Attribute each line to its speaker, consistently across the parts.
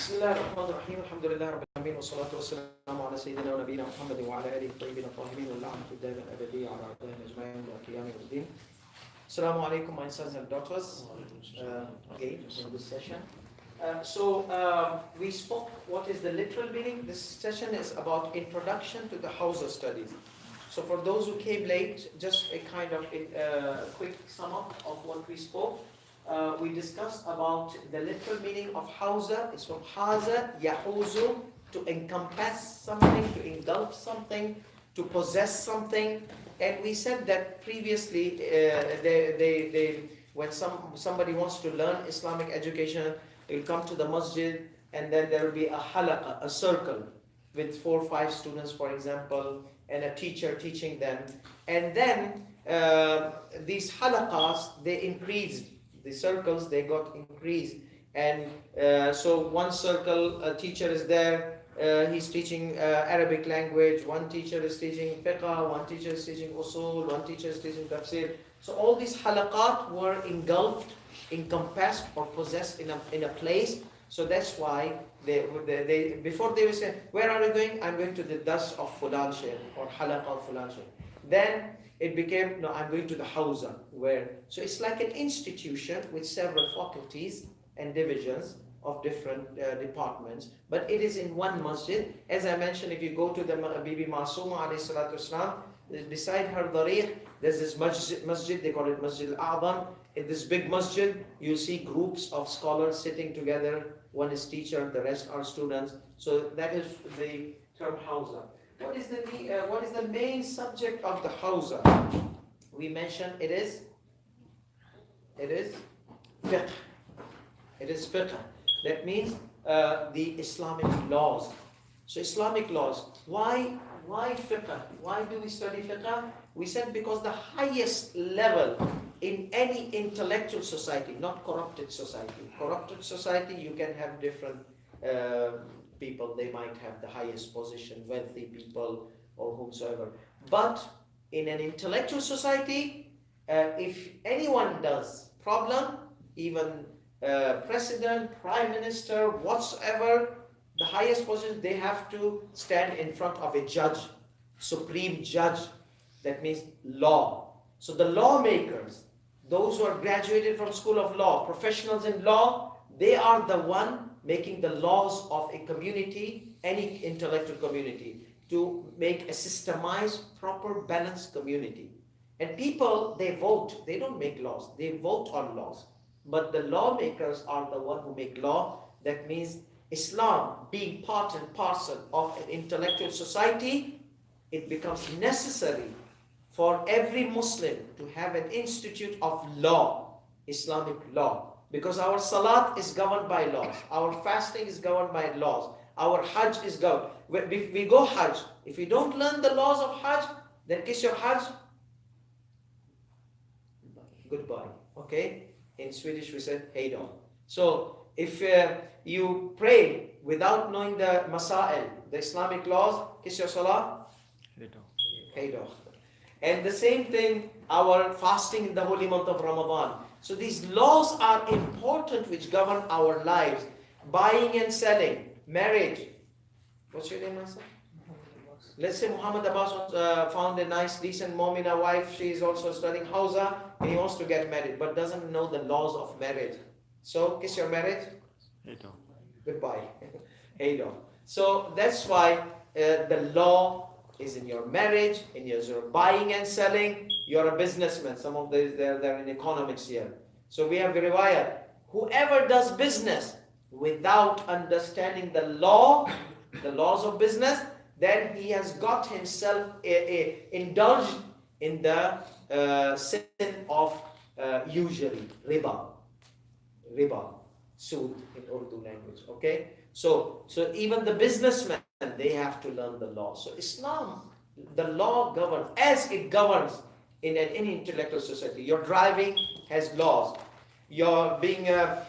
Speaker 1: بسم الله الرحمن الرحيم الحمد لله رب العالمين والصلاة والسلام على سيدنا ونبينا محمد وعلى آله الطيبين الطاهرين واللعنة الدائمة الأبدية على أعدائهم أجمعين إلى قيام الدين. Assalamu alaikum, my sons and daughters, again in this session. We spoke what is the literal meaning. This session is about introduction to the Hausa studies. So for those who came late, just a kind of quick sum up of what we spoke. We discussed about the literal meaning of Hausa. It's from Haza, Yahuzu, to encompass something, to engulf something, to possess something. And we said that previously, when somebody wants to learn Islamic education, they'll come to the masjid, and then there will be a halaqa, a circle, with 4 or 5 students, for example, and a teacher teaching them. And then these halaqas, they increased. The circles, they got increased. And so one circle, a teacher is there, he's teaching Arabic language, one teacher is teaching fiqh, one teacher is teaching usul, one teacher is teaching tafsir. So all these halaqat were engulfed, encompassed, or possessed in a place. So that's why before they would say, where are you going? I'm going to the dars of Fulan Shaykh or halaqa of Fulan Shaykh. Then it became, no, I'm going to the Hausa, so it's like an institution with several faculties and divisions of different departments, but it is in one masjid. As I mentioned, if you go to the Bibi Masuma alayhi salatu wasalam, beside her dariq, there's this masjid, they call it Masjid al-A'zam. In this big masjid, you'll see groups of scholars sitting together. One is teacher, the rest are students. So that is the term Hausa. What is the main subject of the Hausa? We mentioned it is fiqh. It is fiqh. That means the Islamic laws. So Islamic laws. Why fiqh? Why do we study fiqh? We said because the highest level in any intellectual society, not corrupted society. Corrupted society, you can have different people, they might have the highest position, wealthy people or whomsoever. But in an intellectual society, if anyone does problem, even president, prime minister, whatsoever, the highest position, they have to stand in front of a judge, supreme judge. That means law. So the lawmakers, those who are graduated from school of law, professionals in law, they are the one making the laws of a community, any intellectual community, to make a systemized, proper, balanced community. And people, they vote. They don't make laws. They vote on laws. But the lawmakers are the one who make law. That means Islam being part and parcel of an intellectual society, it becomes necessary for every Muslim to have an institute of law, Islamic law. Because our salat is governed by laws. Our fasting is governed by laws. Our hajj is governed. If we go hajj, if we don't learn the laws of hajj, then kiss your hajj. Goodbye. Okay? In Swedish we said hej då. So if you pray without knowing the masail, the Islamic laws, kiss your salah. Hej då. And the same thing, our fasting in the holy month of Ramadan. So these laws are important which govern our lives. Buying and selling, marriage. What's your name, Nasa? Let's say Muhammad Abbas found a nice, decent Momina wife. She is also studying Hausa and he wants to get married but doesn't know the laws of marriage. So, kiss your marriage. Goodbye. Hey, no. So that's why the law is in your marriage, in your buying and selling. You're a businessman. Some of these, they're in economics here. So we have a riwayat. Whoever does business without understanding the law, the laws of business, then he has got himself indulged in the sin of usury, riba, sood in Urdu language. Okay, so even the businessmen, they have to learn the law. So Islam, the law governs as it governs in any intellectual society. Your driving has laws. You're being a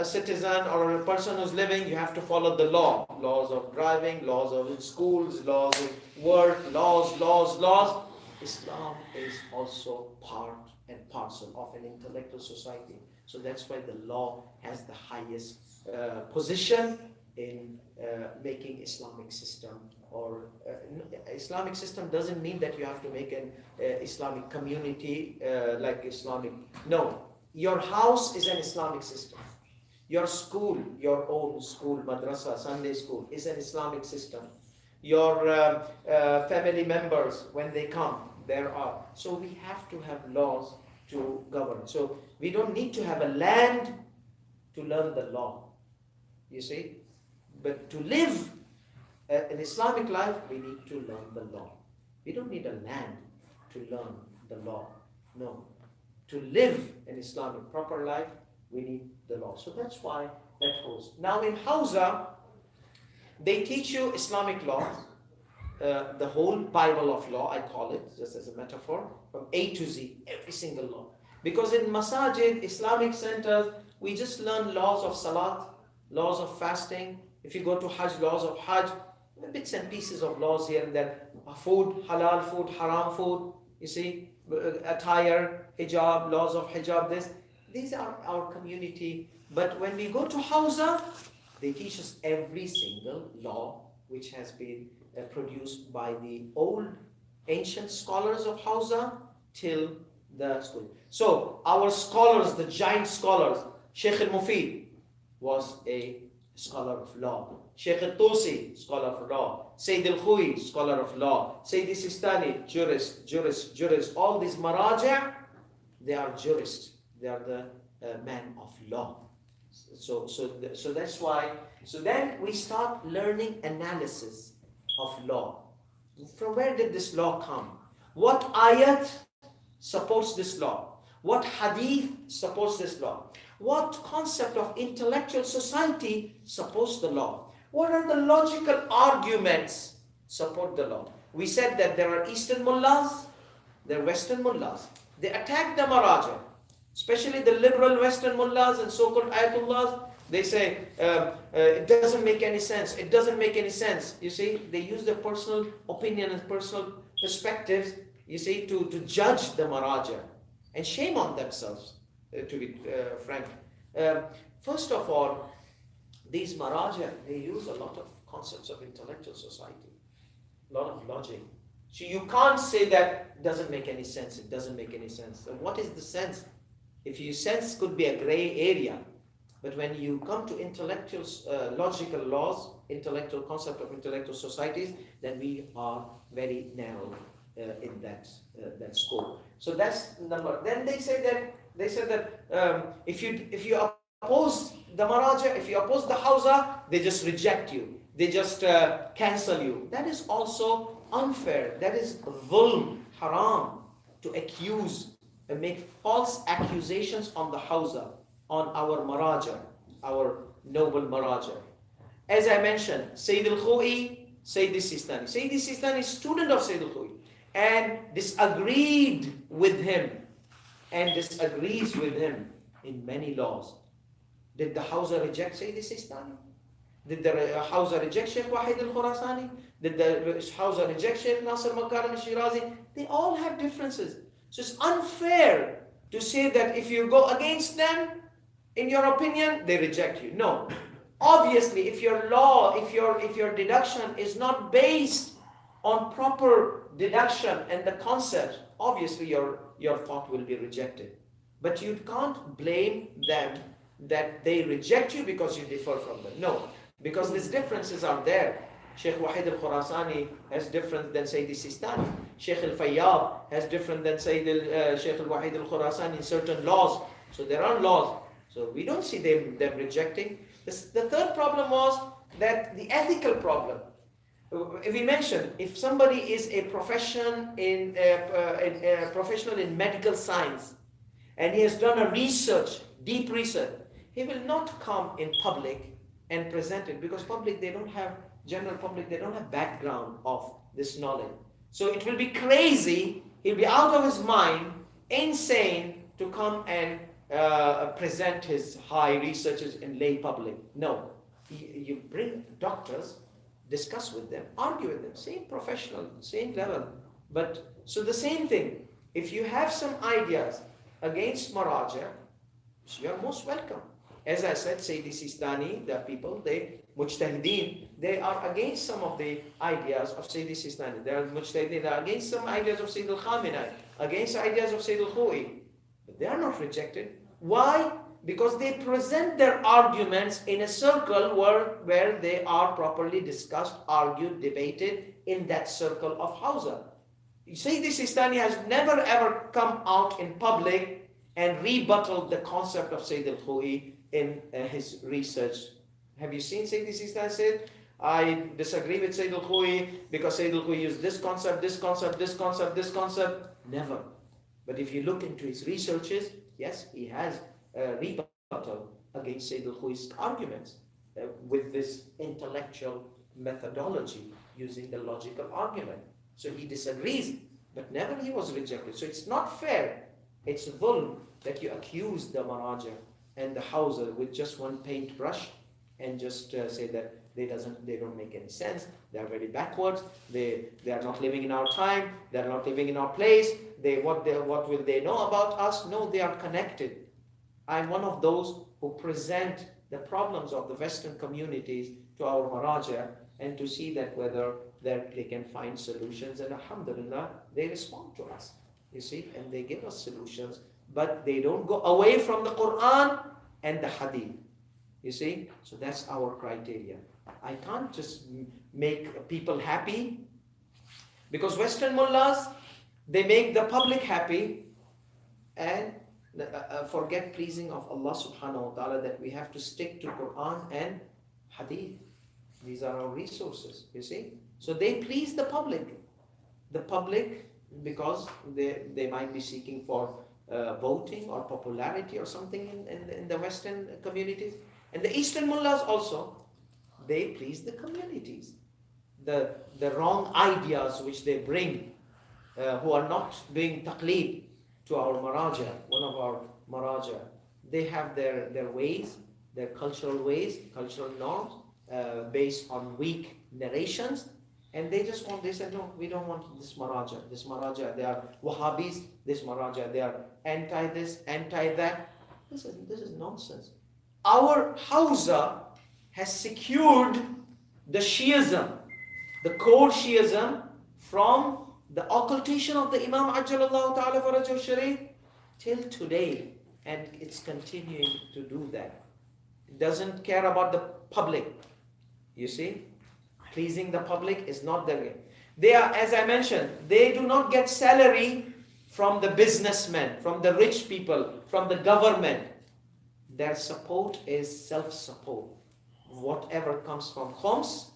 Speaker 1: citizen or a person who's living, you have to follow the law. Laws of driving, laws of schools, laws of work, laws. Islam is also part and parcel of an intellectual society. So that's why the law has the highest position in making Islamic system, or Islamic system doesn't mean that you have to make an Islamic community like Islamic. No, your house is an Islamic system. Your school, your own school, madrasa, Sunday school, is an Islamic system. Your family members, when they come, there are. So we have to have laws to govern. So we don't need to have a land to learn the law, you see. But to live an Islamic life, we need to learn the law. We don't need a land to learn the law. No. To live an Islamic proper life, we need the law. So that's why that goes. Now in Hausa, they teach you Islamic law, the whole Bible of law, I call it, just as a metaphor, from A to Z, every single law. Because in masajid, Islamic centers, we just learn laws of salat, laws of fasting. If you go to Hajj, laws of Hajj, bits and pieces of laws here and there. Food, halal food, haram food, you see, attire, hijab, laws of hijab, this. These are our community. But when we go to Hausa, they teach us every single law which has been produced by the old ancient scholars of Hausa till the school. So our scholars, the giant scholars, Sheikh al-Mufid was a scholar of law. Sheikh al-Tusi, scholar of law. Sayyid al-Khui, scholar of law. Sayyid al-Sistani, jurist. All these maraja, they are jurists. They are the men of law. So that's why. So then we start learning analysis of law. From where did this law come? What ayat supports this law? What hadith supports this law? What concept of intellectual society supports the law? What are the logical arguments support the law? We said that there are Eastern mullahs, there are Western mullahs. They attack the maraja, especially the liberal Western mullahs and so-called ayatullahs. They say, it doesn't make any sense. It doesn't make any sense. You see, they use their personal opinion and personal perspectives, you see, to judge the maraja. And shame on themselves, to be frank. First of all, these maraja, they use a lot of concepts of intellectual society, a lot of logic. So you can't say that it doesn't make any sense, it doesn't make any sense. So what is the sense? If you sense could be a gray area, but when you come to intellectual, logical laws, intellectual concept of intellectual societies, then we are very narrow in that scope. So that's number. Then they say that if you oppose the maraja, if you oppose the Hausa, they just reject you. They just cancel you. That is also unfair. That is dhulm, haram, to accuse and make false accusations on the Hausa, on our maraja, our noble maraja. As I mentioned, Sayyid al-Khui, Sayyid al-Sistani. Sayyid al-Sistani is student of Sayyid al-Khui and disagreed with him and disagrees with him in many laws. Did the Hausa reject Sayyid al-Sistani? Did the Hausa reject Sheikh Wahid al-Khurasani? Did the Hausa reject Sheikh Nasir Makarim al-Shirazi? They all have differences. So it's unfair to say that if you go against them, in your opinion, they reject you. No. Obviously, if your law, if your deduction is not based on proper deduction and the concept, obviously your thought will be rejected. But you can't blame them that they reject you because you differ from them. No, because these differences are there. Sheikh Wahid al-Khurasani has different than Sayyid al-Sistani. Sheikh al-Fayyab has different than Sheikh al-Wahid al-Khurasani in certain laws. So there are laws. So we don't see them rejecting. The third problem was that the ethical problem. We mentioned, if somebody is a professional in medical science and he has done a research, deep research, he will not come in public and present it because general public, they don't have background of this knowledge. So it will be crazy, he'll be out of his mind, insane to come and present his high researches in lay public. No, you bring doctors, discuss with them, argue with them, same professional, same level. But so the same thing, if you have some ideas against maraja, you're most welcome. As I said, Sayyidi Sistani, the people, they, Mujtahideen, they are against some of the ideas of Sayyidi Sistani. They are Mujtahideen, they are against some ideas of Sayyid al-Khamenei, against ideas of Sayyid al-Khou'i. But they are not rejected. Why? Because they present their arguments in a circle where they are properly discussed, argued, debated in that circle of Hausa. Sayyidi Sistani has never ever come out in public and rebutted the concept of Sayyid al-Khou'i in his research. Have you seen Sayyidi Sistani said, I disagree with Sayyid al-Khou'i because Sayyid al-Khou'i used this concept, this concept, this concept, this concept? Never. But if you look into his researches, yes, he has rebuttal against Sayyid al-Khou'i's arguments with this intellectual methodology using the logical argument. So he disagrees, but never he was rejected. So it's not fair. It's dhulm that you accuse the Maraja and the Hausa with just one paintbrush and just say that they don't make any sense. They are very backwards. They are not living in our time. They are not living in our place. What will they know about us? No, they are connected. I'm one of those who present the problems of the Western communities to our Maraja and to see that whether they can find solutions. And alhamdulillah, they respond to us, you see, and they give us solutions. But they don't go away from the Quran and the Hadith. You see? So that's our criteria. I can't just make people happy because Western mullahs, they make the public happy and forget pleasing of Allah subhanahu wa ta'ala, that we have to stick to Quran and Hadith. These are our resources, you see? So they please the public. The public, because they might be seeking for voting or popularity or something in the Western communities. And the Eastern mullahs also, they please the communities. The wrong ideas which they bring, who are not doing taqleed to our Maraja, one of our Maraja, they have their ways, their cultural ways, cultural norms, based on weak narrations. And they said, no, we don't want this Maraja. This Maraja, they are Wahhabis. This Maraja, they are anti this, anti that. This is nonsense. Our Hausa has secured the Shiism, the core Shiism, from the occultation of the Imam Ajjalallahu Ta'ala Farajul Sharif till today. And it's continuing to do that. It doesn't care about the public. You see? Pleasing the public is not their way. They are, as I mentioned, they do not get salary from the businessmen, from the rich people, from the government. Their support is self-support. Whatever comes from Khoms,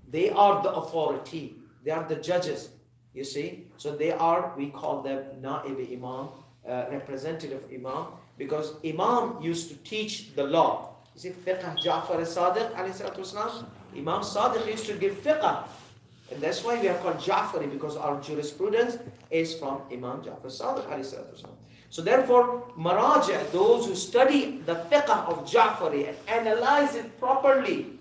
Speaker 1: they are the authority. They are the judges, you see. So they are, we call them Na'ib Imam, representative Imam, because Imam used to teach the law. You see, Fiqh Ja'far as-Sadiq, alayhi salatu wasalam, Imam Sadiq used to give fiqh. And that's why we are called Ja'fari, because our jurisprudence is from Imam Ja'far as-Sadiq, alayhi salatu wasalam. So therefore, Maraja, those who study the fiqh of Ja'fari and analyze it properly,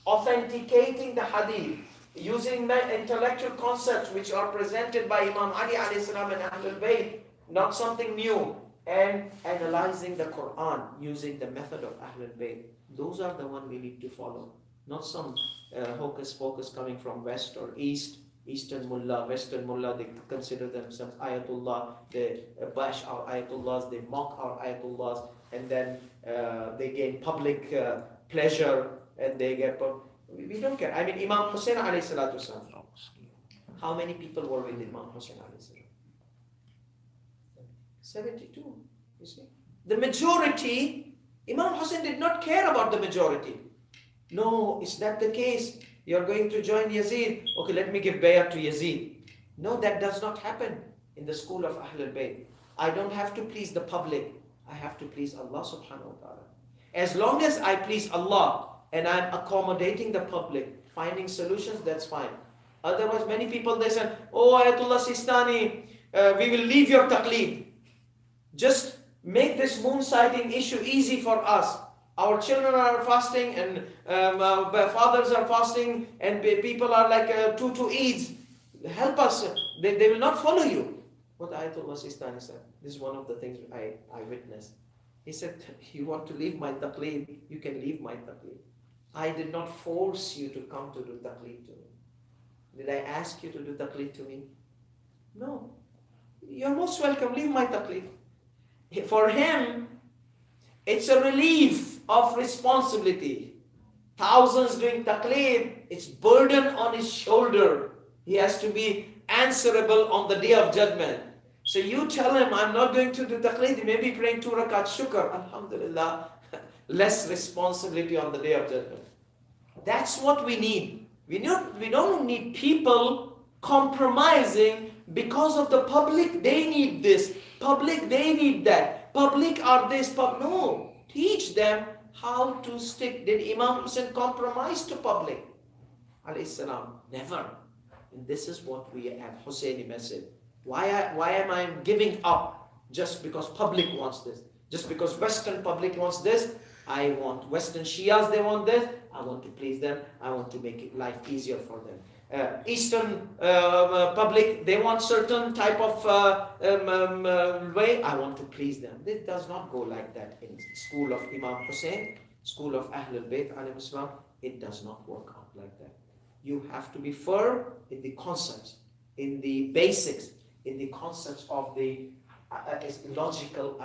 Speaker 1: authenticating the hadith, using the intellectual concepts which are presented by Imam Ali alayhi salam and Ahlebait, not something new, and analyzing the Quran using the method of Ahlebait. Those are the one we need to follow. Not some hocus pocus coming from West or East. Eastern mullah, Western mullah, they consider themselves ayatullah, they bash our ayatullahs, they mock our ayatullahs, and then they gain public pleasure, and they get, we don't care. I mean, Imam Hussein alayhi salatu wasalam, how many people were with Imam Hussein alayhi salam? 72, you see. The majority, Imam Hussein did not care about the majority. No, is that the case? You're going to join Yazid. Okay, let me give bay'ah to Yazid. No, that does not happen in the school of Ahlul Bayt. I don't have to please the public. I have to please Allah subhanahu wa ta'ala. As long as I please Allah and I'm accommodating the public, finding solutions, that's fine. Otherwise, many people, they say, oh, Ayatollah Sistani, we will leave your taqleed. Just make this moon sighting issue easy for us. Our children are fasting and fathers are fasting and people are like two Eids. Help us. They will not follow you. What Ayatollah Sistani said. This is one of the things I witnessed. He said, you want to leave my taqleed, you can leave my taqleed. I did not force you to come to do taqleed to me. Did I ask you to do taqleed to me? No. You're most welcome, leave my taqleed. For him, it's a relief of responsibility. Thousands doing taqleed, it's burden on his shoulder. He has to be answerable on the day of judgment. So you tell him, I'm not going to do taqleed, maybe praying 2 rakat shukr. Alhamdulillah, less responsibility on the day of judgment. That's what we need. We don't need people compromising because of the public. They need this. Public, they need that. Public are this. No. Teach them how to stick. Did Imam Hussein compromise to public? Alayhi salam. Never. And this is what we have Husseini message. Why am I giving up just because public wants this? Just because Western public wants this, I want. Western Shias, they want this, I want to please them. I want to make life easier for them. Eastern public, they want certain type of way, I want to please them. It does not go like that in school of Imam Hussein, school of Ahlebait, it does not work out like that. You have to be firm in the concepts, in the basics, in the concepts of the logical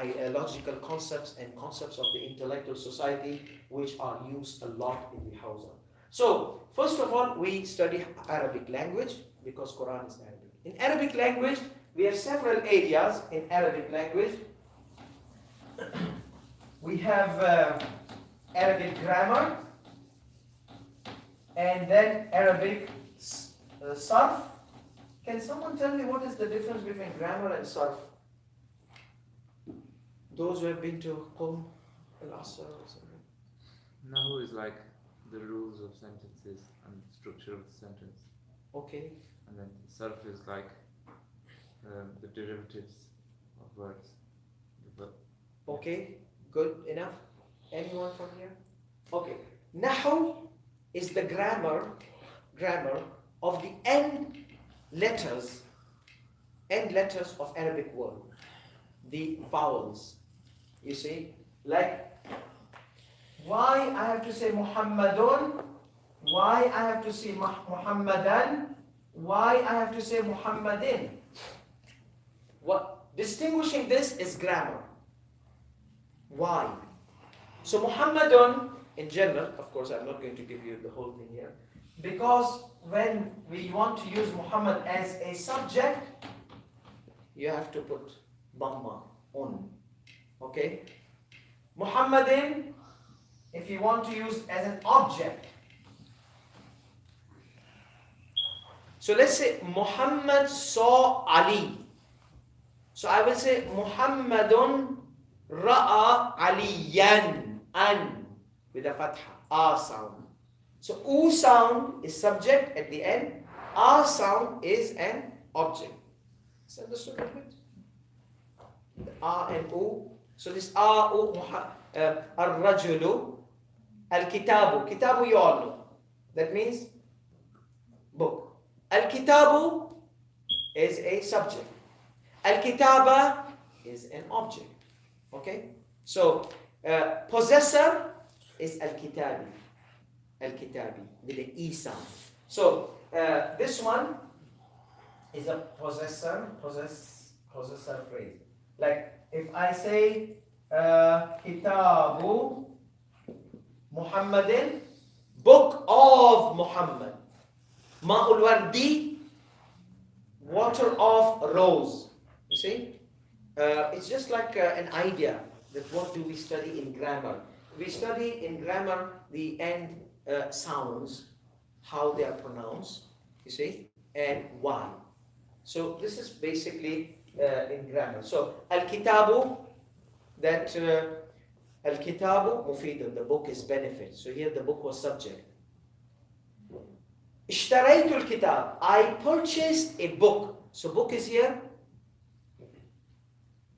Speaker 1: concepts and concepts of the intellectual society, which are used a lot in the Hausa. So, first of all, we study Arabic language because Quran is Arabic. In Arabic language, we have several areas in Arabic language. We have Arabic grammar, and then Arabic sarf. Can someone tell me what is the difference between grammar and sarf? Those who have been to Qum, Al-Asr or something.
Speaker 2: Nahu is like the rules of sentences and structure of the sentence.
Speaker 1: Okay.
Speaker 2: And then sarf is like the derivatives of words.
Speaker 1: Okay, good enough. Anyone from here? Okay. Nahu is the grammar of the end letters of Arabic word, the vowels. You see, like why I have to say Muhammadun, why I have to say Muhammadan, why I have to say Muhammadin. What distinguishing this is grammar. Why? So Muhammadun in general, of course, I'm not going to give you the whole thing here, because when we want to use Muhammad as a subject, you have to put Dhamma on. Okay? Muhammadin, if you want to use as an object. So let's say Muhammad saw Ali. So I will say Muhammadun ra'a aliyan, an, with a fatha, a sound. So U sound is subject at the end, A sound is an object. Is that understood a bit? A and U. So this A, U, Ar-Rajulu, Al-Kitabu. Kitabu you all know. That means book. Al-Kitabu is a subject. Al-Kitaba is an object. Okay? So, possessor is Al-Kitabi. Al-Kitabi with the E sound. So, this one is a possessor phrase. Like, if I say, Kitabu Muhammadin, book of Muhammad. Ma'ul Wardi, water of rose. You see? It's just like an idea that what do we study in grammar. We study in grammar the end sounds, how they are pronounced, you see, and why. So this is basically in grammar. So Al-Kitabu, that Al-Kitabu Mufidun, the book is benefit. So here the book was subject. Ishtaraytu al-Kitab, I purchased a book. So book is here.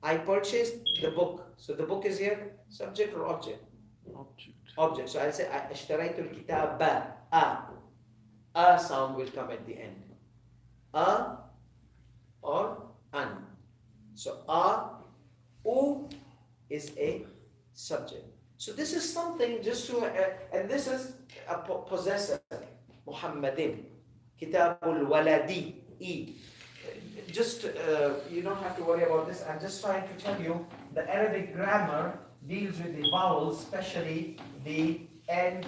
Speaker 1: I purchased the book. So the book is here, subject or object? Object. So I'll say Ishtaraytu al-Kitaba. A sound will come at the end. A or an. So A, U is a subject. So this is something just to, and this is a possessor, Muhammadin, Kitabul Waladi, E. Just, you don't have to worry about this. I'm just trying to tell you the Arabic grammar deals with the vowels, especially the N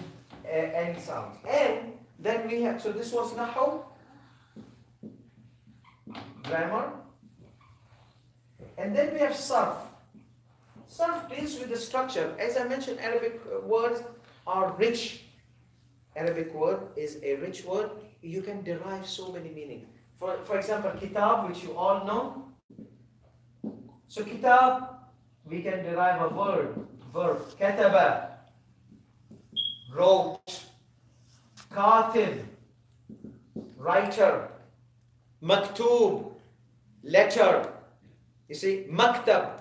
Speaker 1: sound. And then we have, so this was Nahu, grammar. And then we have Sarf. Sarf deals with the structure. As I mentioned, Arabic words are rich. Arabic word is a rich word. You can derive so many meanings. For example, kitab, which you all know. So kitab, we can derive a verb. Kataba, wrote. Katib, writer. Maktub, letter. You see, maktab,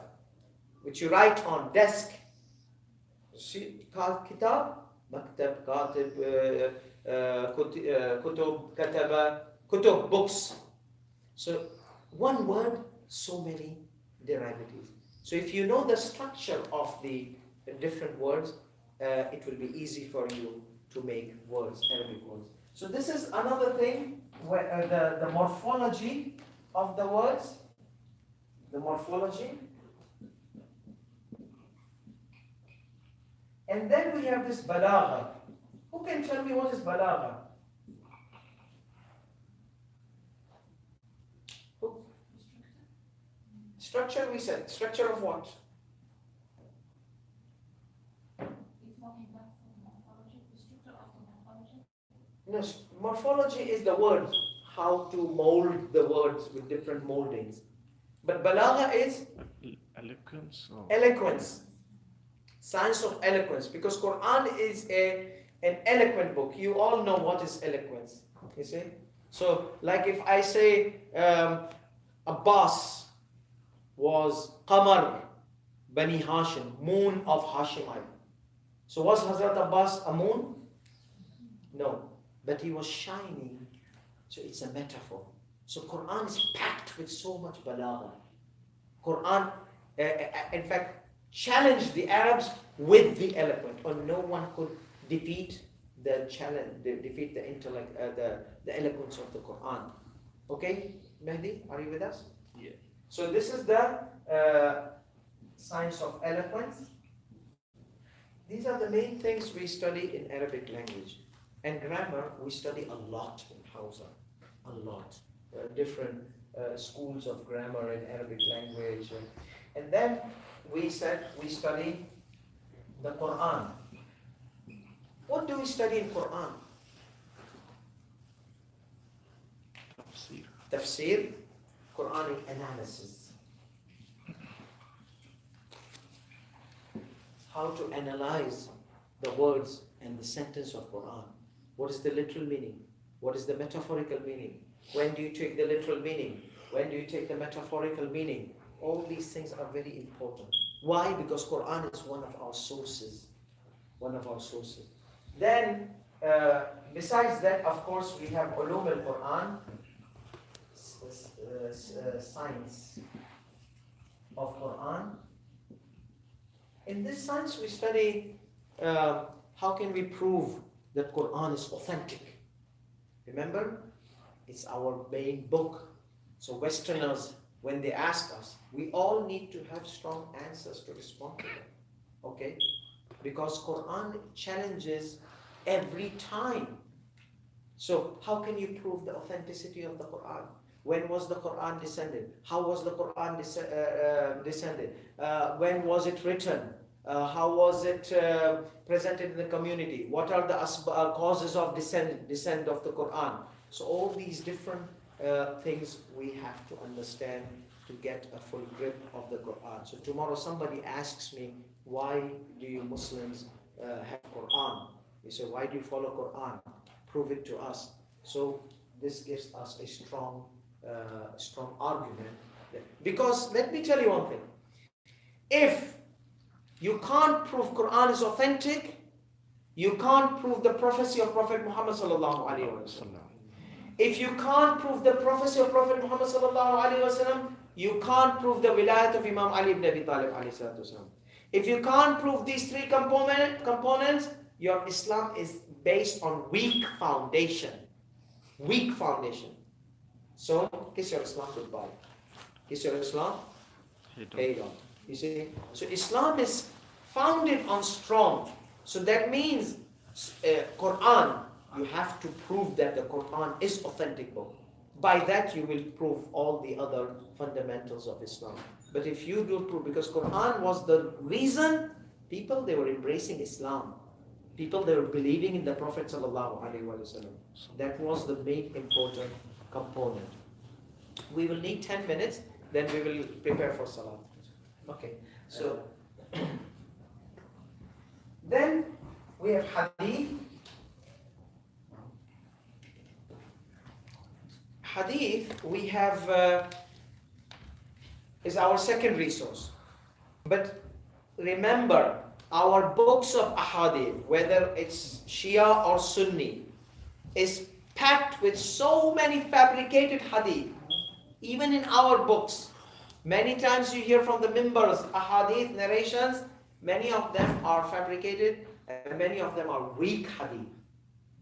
Speaker 1: which you write on, desk. You see, kitab, maktab, katib, kutub, kataba, kutub, books. So, one word, so many derivatives. So if you know the structure of the different words, it will be easy for you to make words, Arabic words. So this is another thing, where the morphology of the words, the morphology. And then we have this balagha. Who can tell me what is balagha? Who? Structure, we said. Structure of what? No, morphology is the words, how to mold the words with different moldings. But balagha is
Speaker 3: eloquence.
Speaker 1: Eloquence. Science of eloquence. Because Quran is an eloquent book. You all know what is eloquence. You see? So, like if I say Abbas was Qamar Bani Hashim, moon of Hashimite. So was Hazrat Abbas a moon? No. But he was shining. So it's a metaphor. So Quran is packed with so much balagha. Quran, in fact, challenged the Arabs with the eloquent, or no one could defeat the challenge, defeat the intellect, the eloquence of the Quran. Okay, Mehdi, are you with us?
Speaker 3: Yeah.
Speaker 1: So this is the science of eloquence. These are the main things we study in Arabic language. And grammar, we study a lot in Hausa, a lot. There are different schools of grammar in Arabic language. And then we said we study the Quran. What do we study in Quran?
Speaker 3: Tafsir.
Speaker 1: Tafsir, Quranic analysis. How to analyze the words and the sentence of Quran. What is the literal meaning? What is the metaphorical meaning? When do you take the literal meaning? When do you take the metaphorical meaning? All these things are very important. Why? Because Quran is one of our sources. One of our sources. Then, besides that, of course, we have Ulum al-Quran, science of Quran. In this science, we study how can we prove that Quran is authentic. Remember, it's our main book. So Westerners, when they ask us, we all need to have strong answers to respond to them. Okay? Because Quran challenges every time. So how can you prove the authenticity of the Quran? When was the Quran descended? How was the Quran descended? When was it written? How was it presented in the community? What are the causes of descent of the Quran? So all these different things we have to understand to get a full grip of the Quran. So tomorrow somebody asks me, why do you Muslims have Quran? We say, why do you follow Quran? Prove it to us. So this gives us a strong argument. Because let me tell you one thing. If you can't prove Quran is authentic, you can't prove the prophecy of Prophet Muhammad sallallahu alaihi wasallam. If you can't prove the prophecy of Prophet Muhammad sallallahu alaihi wasallam, you can't prove the wilayat of Imam Ali ibn Abi Talib alayhi salatu wasallam. If you can't prove these three components, your Islam is based on weak foundation. Weak foundation. So, kiss your Islam goodbye. Kiss your Islam, hey on. You see? So Islam is founded on strong. So that means Quran, you have to prove that the Quran is authentic book. By that you will prove all the other fundamentals of Islam. But if you do prove, because Quran was the reason people, they were embracing Islam. People, they were believing in the Prophet sallallahu alaihi wasallam. That was the main important component. We will need 10 minutes, then we will prepare for Salah. Okay, so then we have Hadith. Hadith, we have, is our second resource. But remember, our books of Ahadith, whether it's Shia or Sunni, is packed with so many fabricated Hadith. Even in our books, many times you hear from the members, Ahadith narrations, many of them are fabricated and many of them are weak Hadith.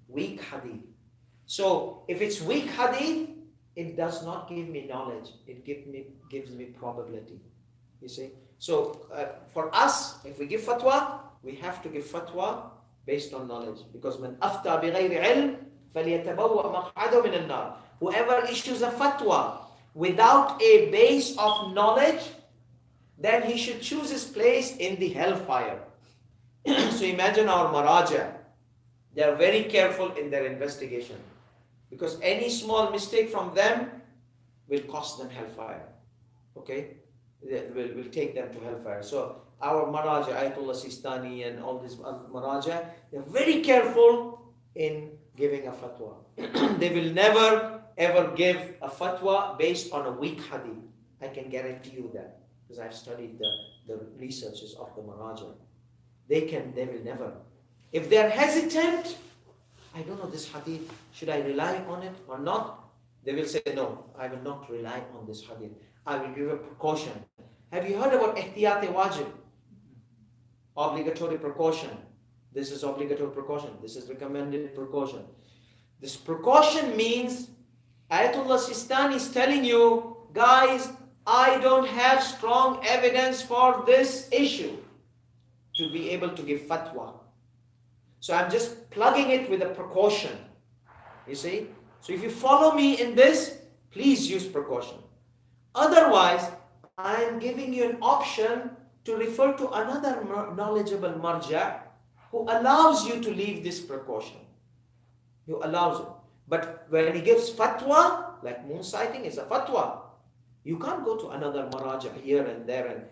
Speaker 1: Weak Hadith. So, if it's weak Hadith, it does not give me knowledge. It gives me probability. You see? So, for us, if we give fatwa, we have to give fatwa based on knowledge. Because من أفتى بغير علم فليتبوأ مقعده من النار. Whoever issues a fatwa without a base of knowledge, then he should choose his place in the hellfire. So imagine our maraja. They are very careful in their investigation. Because any small mistake from them will cost them hellfire. Okay? Will take them to hellfire. So our Maraja, Ayatollah Sistani and all these Maraja, they're very careful in giving a fatwa. They will never ever give a fatwa based on a weak hadith. I can guarantee you that. Because I've studied the researches of the Maraja. They will never. If they're hesitant, I don't know this hadith, should I rely on it or not? They will say, no, I will not rely on this hadith. I will give a precaution. Have you heard about ihtiyat-e-wajib? Obligatory precaution. This is obligatory precaution. This is recommended precaution. This precaution means Ayatollah Sistani is telling you, guys, I don't have strong evidence for this issue to be able to give fatwa. So I'm just plugging it with a precaution. You see? So if you follow me in this, please use precaution. Otherwise, I am giving you an option to refer to another knowledgeable marja who allows you to leave this precaution. Who allows it. But when he gives fatwa, like moon sighting is a fatwa, you can't go to another maraja here and there.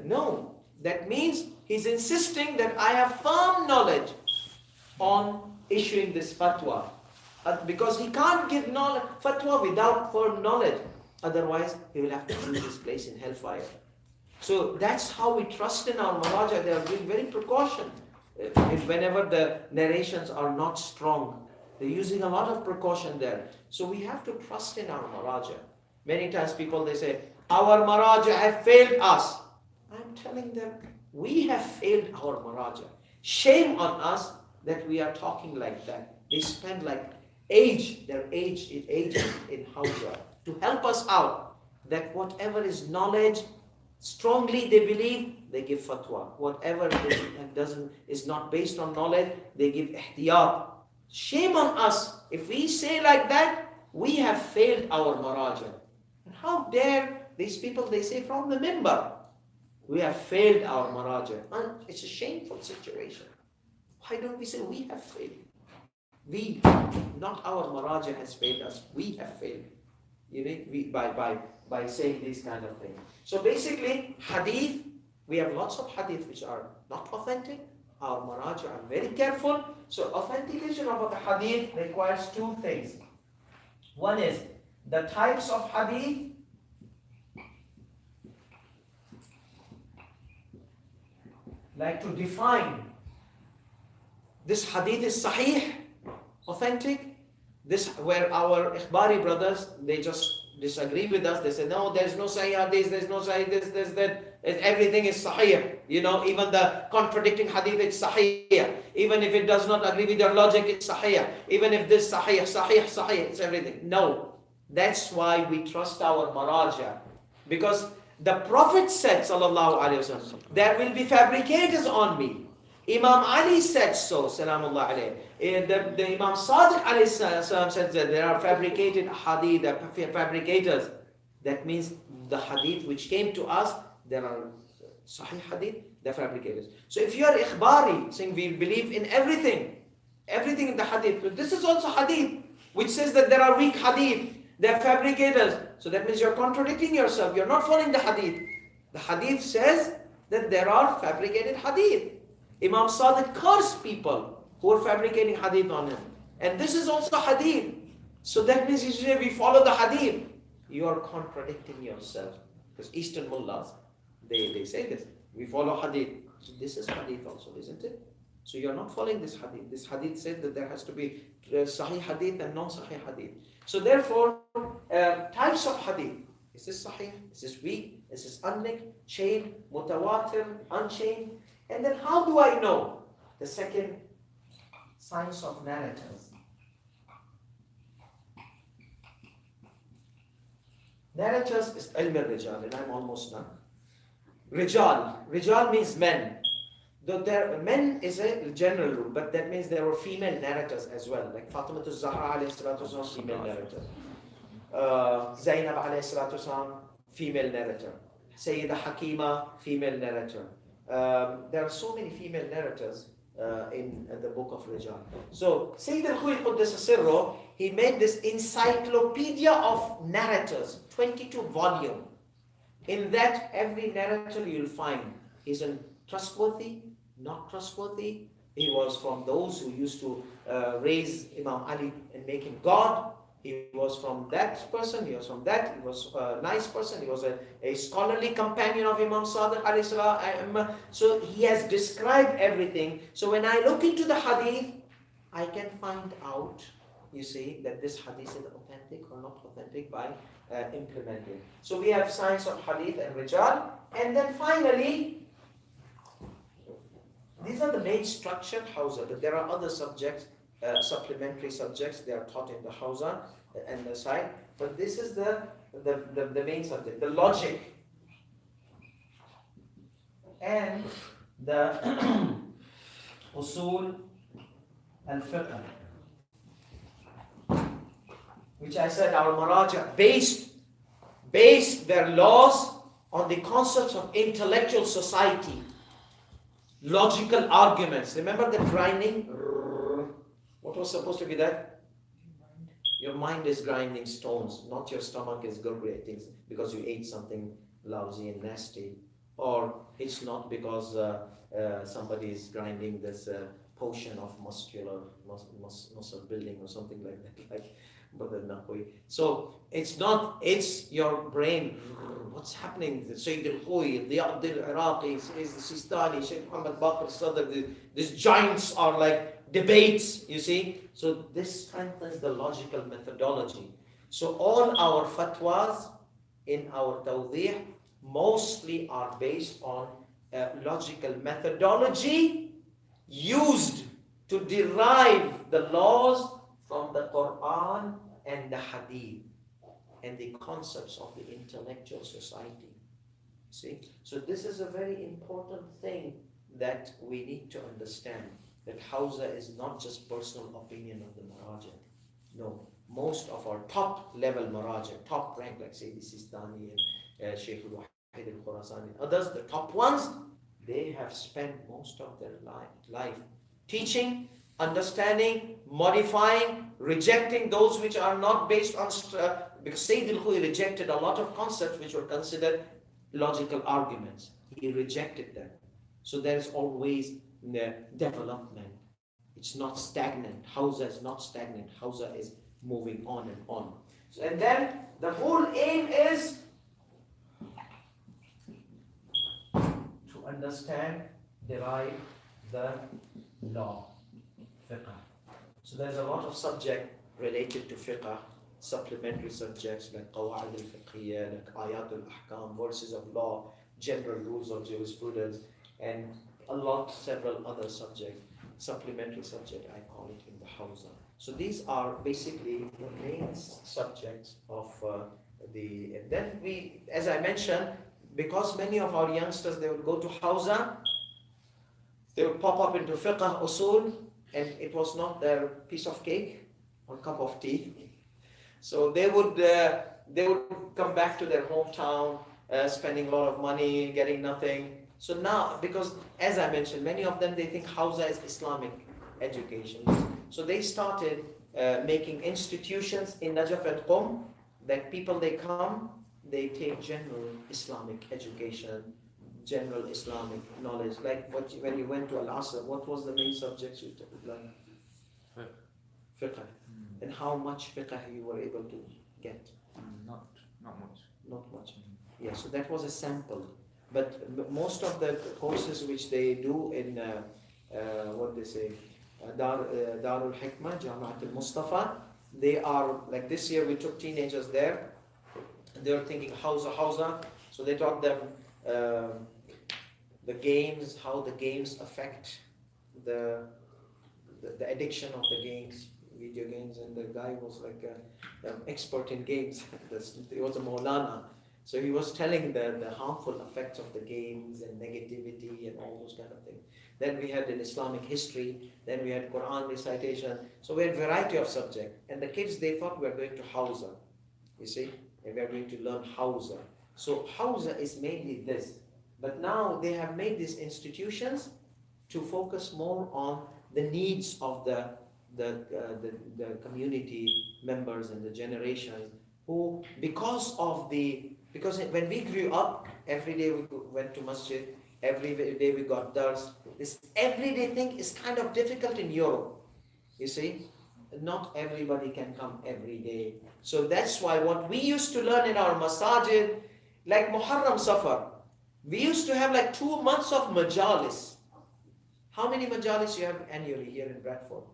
Speaker 1: No, that means he's insisting that I have firm knowledge on issuing this fatwa. Because he can't give fatwa without firm knowledge. Otherwise, he will have to choose his place in hellfire. So that's how we trust in our maraja. They are being very precaution. Whenever the narrations are not strong, they're using a lot of precaution there. So we have to trust in our maraja. Many times people, they say, our maraja have failed us. I'm telling them, we have failed our maraja. Shame on us that we are talking like that. They spend like their age in Hawza to help us out. That whatever is knowledge, strongly they believe, they give fatwa. Whatever is not based on knowledge, they give ihtiyat. Shame on us. If we say like that, we have failed our maraja. And how dare these people, they say from the mimbar, we have failed our maraja. And it's a shameful situation. Why don't we say we have failed? We, not our maraja has failed us. We have failed. You know, by saying these kind of things. So basically, hadith, we have lots of hadith which are not authentic. Our maraja are very careful. So authentication of a hadith requires two things. One is the types of hadith. Like to define this hadith is sahih, authentic. This where our ikhbari brothers, they just disagree with us. They say, no, there's no sahih hadith, there's no sahih this, that. everything is sahih. You know, even the contradicting hadith is sahih. Even if it does not agree with your logic, it's sahih. Even if this sahih, it's everything. No. That's why we trust our maraja. Because the Prophet said, sallallahu alayhi wasallam, there will be fabricators on me. Imam Ali said so, salamullah alayhi. The Imam Sadiq alayhi salam said that there are fabricated hadith, fabricators. That means the hadith which came to us, there are sahih hadith, they're fabricators. So if you are ikhbari, saying we believe in everything in the hadith, but this is also hadith, which says that there are weak hadith, they're fabricators. So that means you're contradicting yourself. You're not following the hadith. The hadith says that there are fabricated hadith. Imam Sadiq cursed people who are fabricating hadith on him. And this is also hadith. So that means you say we follow the hadith. You are contradicting yourself. Because Eastern mullahs, they say this. We follow hadith. So this is hadith also, isn't it? So you're not following this hadith. This hadith said that there has to be sahih hadith and non-sahih hadith. So therefore, types of hadith. Is this sahih? Is this weak? Is this unlinked, chained, mutawatir, unchained? And then how do I know? The second, science of narratives. Narrators is ilm al-rijal, and I'm almost done. Rijal means men. Though men is a general rule, but that means there were female narrators as well, like Fatima al-Zahra alayhi salatu wasalam, female narrator. Zainab alayhi salatu wasalam, female narrator. Sayyida Hakima, female narrator. There are so many female narrators in the book of Rijal. So Sayyid al-Khuwaylid Quddasa Sirruh, he made this encyclopedia of narrators, 22 volume. In that, every narrator you'll find is trustworthy, not trustworthy. He was from those who used to raise Imam Ali and make him God. He was from that person, he was from that, he was a nice person, he was a scholarly companion of Imam Sadiq alayhi salam. So he has described everything. So when I look into the hadith, I can find out, you see, that this hadith is authentic or not authentic by implementing. So we have science of hadith and rijal. And then finally, these are the main structured hawza, but there are other subjects, supplementary subjects, they are taught in the hawza and the side. But this is the main subject, the logic and the usul al-fiqh, which I said our maraja based their laws on the concepts of intellectual society, logical arguments. Remember the grinding? What was supposed to be that? Your mind is grinding stones, not your stomach is gurgling because you ate something lousy and nasty. Or it's not because somebody is grinding this potion of muscle building or something like that. Like, so it's not, it's your brain. What's happening? Sayyid al-Khuwaylid, the Iraqi, is the Sistani, Sheikh Muhammad Baqir Sadr, these giants are like debates, you see. So this strengthens the logical methodology. So all our fatwas in our tawdeeh mostly are based on logical methodology used to derive the laws from the Quran and the Hadith and the concepts of the intellectual society. See? So this is a very important thing that we need to understand, that Hawza is not just personal opinion of the Maraja. No, most of our top level Maraja, top rank like Sayyidi Sistani and Shaykh al-Wahid al-Khurasani and others, the top ones, they have spent most of their life teaching, understanding, modifying, rejecting those which are not based on, because Sayyid al-Khuwaylid rejected a lot of concepts which were considered logical arguments. He rejected them. So there is always development. It's not stagnant. Hawza is not stagnant. Hawza is moving on and on. So, and then the whole aim is to understand, derive the law, fiqh. So there's a lot of subject related to fiqh, supplementary subjects like qawa'id al-fiqhiyya, like ayat al-ahkam, verses of law, general rules of jurisprudence, and several other subjects, supplementary subject, I call it in the Hausa. So these are basically the main subjects of and then we, as I mentioned, because many of our youngsters, they would go to Hausa, they would pop up into fiqh usul, and it was not their piece of cake or cup of tea. So they would come back to their hometown, spending a lot of money, getting nothing. So now, because as I mentioned, many of them, they think Hausa is Islamic education. So they started making institutions in Najaf and Qom, that people, they come, they take general Islamic education, general Islamic knowledge. Like when you went to Al-Asr, what was the main subjects you learned? Fiqh. And how much fiqh you were able to get?
Speaker 2: Not much.
Speaker 1: Not much. Yeah, so that was a sample. But most of the courses which they do in what they say, Darul Hikmah, Jamaat al-Mustafa, they are, like this year we took teenagers there. They were thinking Hausa. So they taught them the games, how the games affect the addiction of the games, video games, and the guy was like an expert in games. He was a Maulana. So he was telling the harmful effects of the games and negativity and all those kind of things. Then we had an Islamic history, then we had Quran recitation. So we had a variety of subjects. And the kids, they thought we were going to Hausa, you see, and we are going to learn Hausa. So Hausa is mainly this. But now they have made these institutions to focus more on the needs of the community members and the generations who, because when we grew up, every day we went to masjid, every day we got dars. This everyday thing is kind of difficult in Europe, you see. Not everybody can come every day. So that's why what we used to learn in our masajid, like Muharram Safar, we used to have like 2 months of majalis. How many majalis you have annually here in Bradford?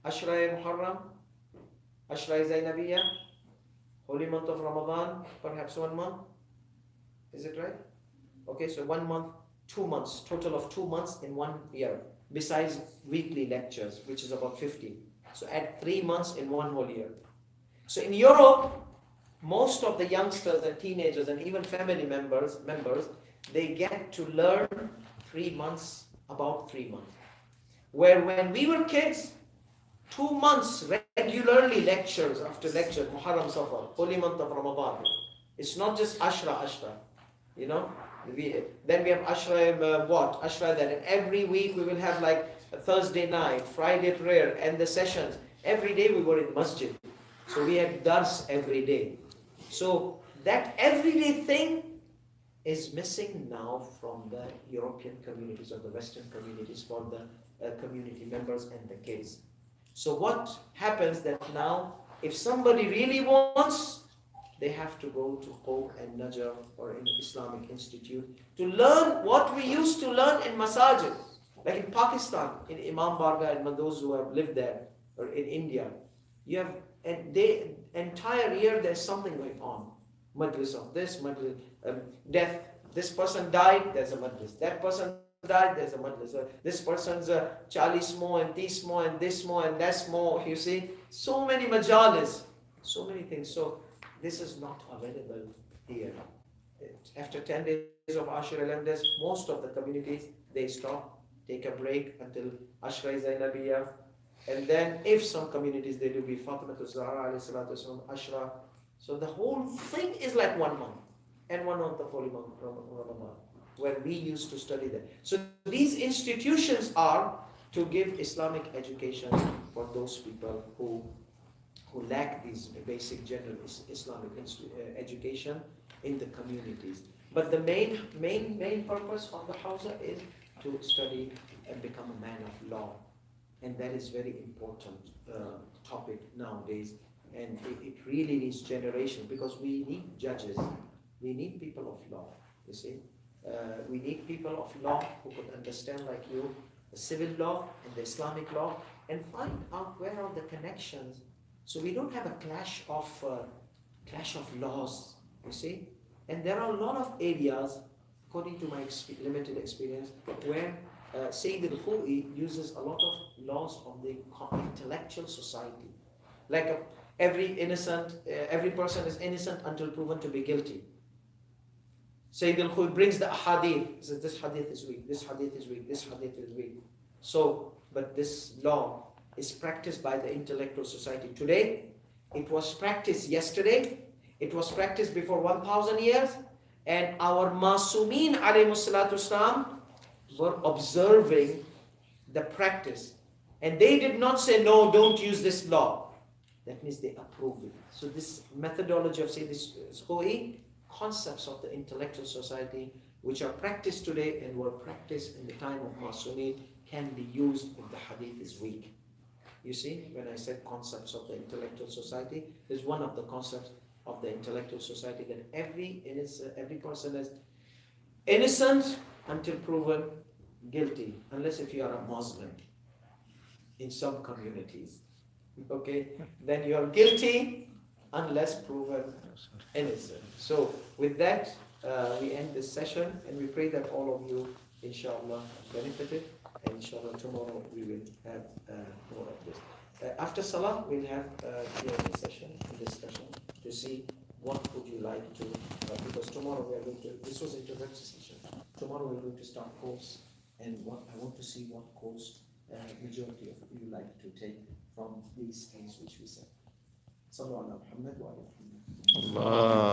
Speaker 1: Ashra Muharram, Ashra Zainabiyya, Holy month of Ramadan, perhaps 1 month. Is it right? Okay, so 1 month, 2 months, total of 2 months in 1 year, besides weekly lectures, which is about 50. So add 3 months in 1 whole year. So in Europe, most of the youngsters and teenagers and even family members, they get to learn 3 months, about 3 months. Where when we were kids, 2 months regularly lectures after lecture, Muharram Safar, holy month of Ramadan. It's not just Ashra, you know. Then we have Ashra, Ashra that, and every week we will have like a Thursday night, Friday prayer, and the sessions. Every day we were in masjid. So we had dars every day. So that everyday thing is missing now from the European communities or the Western communities for the community members and the kids. So what happens that now, if somebody really wants, they have to go to Qom and Najaf or in Islamic Institute to learn what we used to learn in masajid. Like in Pakistan, in Imam Barga and those who have lived there, or in India, you have entire year there's something going on. Majlis of this, majlis, death. This person died, there's a majlis. That person died, there's a majlis. This person's chalis more and this more and this more and that's more. You see, so many majalis, so many things. So this is not available here. After 10 days of Ashura, 11 days, most of the communities, they stop, take a break until Ashra Zainabiyya. And then if some communities, they do be Fatimatu Zahra, Ashra. So the whole thing is like 1 month. And 1 month of Holy Month, Ramadan, where we used to study that. So these institutions are to give Islamic education for those people who lack these basic general Islamic education in the communities. But the main purpose of the Hausa is to study and become a man of law. And that is very important topic nowadays. And it really needs generation, because we need judges. We need people of law, you see. We need people of law who could understand, like you, the civil law and the Islamic law, and find out where are the connections. So we don't have a clash of laws, you see. And there are a lot of areas, according to my limited experience, where Sayyid al-Khou'i uses a lot of laws of the intellectual society. Like every person is innocent until proven to be guilty. Sayyid al-Khou'i brings the hadith, says this hadith is weak, this hadith is weak, this hadith is weak. So, but this law is practiced by the intellectual society today. It was practiced yesterday. It was practiced before 1,000 years. And our Masumeen alayhi salatu wasalam were observing the practice. And they did not say, no, don't use this law. That means they approve it. So this methodology of Sayyid al-Khou'i, concepts of the intellectual society, which are practiced today and were practiced in the time of Masumeen, can be used if the hadith is weak. You see, when I said concepts of the intellectual society, is one of the concepts of the intellectual society that every person is innocent until proven guilty, unless if you are a Muslim in some communities. Okay, then you are guilty unless proven innocent. So with that, we end this session, and we pray that all of you, inshallah, benefited. And inshallah, tomorrow we will have more of this. After Salah, we'll have a Q&A session, discussion, to see what would you like to, because tomorrow we are going to, this was introductory session. Tomorrow we're going to start course, and I want to see what course majority of you like to take from these things which we said. Sallallahu alaihi wa sallam.
Speaker 3: Allah.